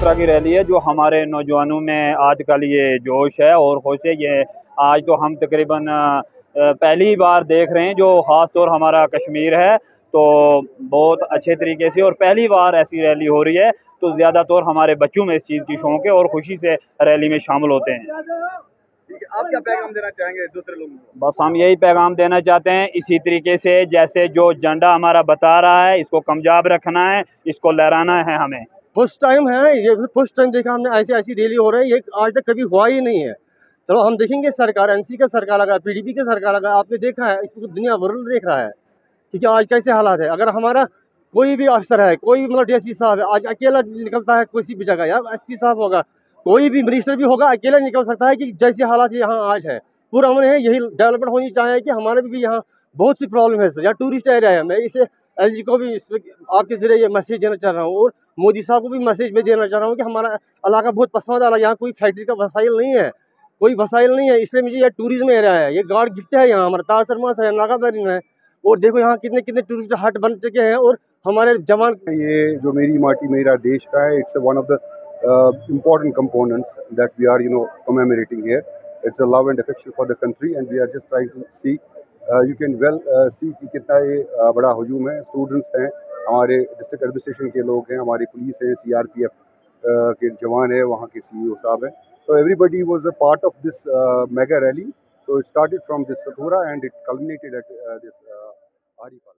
तरह की रैली है जो हमारे नौजवानों में आजकल ये जोश है और खुश है। ये आज तो हम तकरीबन पहली बार देख रहे हैं, जो ख़ास तौर हमारा कश्मीर है तो बहुत अच्छे तरीके से और पहली बार ऐसी रैली हो रही है, तो ज़्यादा तौर हमारे बच्चों में इस चीज़ की शौक़ है और खुशी से रैली में शामिल होते हैं। ठीक है, आप क्या पैगाम देना चाहेंगे दूसरे लोगों को? बस हम यही पैगाम देना चाहते हैं, इसी तरीके से जैसे जो झंडा हमारा बता रहा है इसको कामयाब रखना है, इसको लहराना है हमें। फर्स्ट टाइम है ये, फर्स्ट टाइम देखा हमने ऐसी रैली हो रही है, ये आज तक कभी हुआ ही नहीं है। चलो हम देखेंगे, सरकार एनसी का सरकार लगा, पीडीपी का सरकार लगा, आपने देखा है, इसको दुनिया वर्ल्ड देख रहा है क्योंकि आज कैसे हालात है। अगर हमारा कोई भी अफसर है, कोई मतलब डीएसपी साहब है, आज अकेला निकलता है किसी भी जगह, या एसपी साहब होगा, कोई भी मिनिस्टर भी होगा, अकेला निकल सकता है कि जैसे हालात यहाँ आज है। पूरा अमन है, यही डेवलपमेंट होनी चाहिए कि हमारे भी यहाँ बहुत सी प्रॉब्लम है सर, यहाँ टूरिस्ट एरिया है। मैं इसे एलजी को भी आपके जरिए ये मैसेज देना चाह रहा हूँ और मोदी साहब को भी मैसेज में देना चाह रहा हूँ कि हमारा इलाका बहुत पसंद आ, यहाँ कोई फैक्ट्री का वसाइल नहीं है, कोई वसाइल नहीं है, इसलिए मुझे ये टूरिज्म एरिया है, ये गार्ड गिफ्ट है यहाँ हमारा तासर मास है, नागाबैरिन है, और देखो यहाँ कितने कितने टूरिस्ट हट बन चुके हैं और हमारे जवान। ये जो मेरी माटी मेरा देश का है, it's one of the important components that we are commemorating here. It's a love and affection for the country and we are just trying to see, you can see कि कितना ये बड़ा हुजूम है। स्टूडेंट्स हैं, हमारे डिस्ट्रिक्ट एडमिनिस्ट्रेशन के लोग हैं, हमारी पुलिस है, सीआरपीएफ के जवान है, वहाँ के सीईओ साहब हैं। So everybody was a part of this mega rally. So it started from this Sathura and it culminated at this Arifal.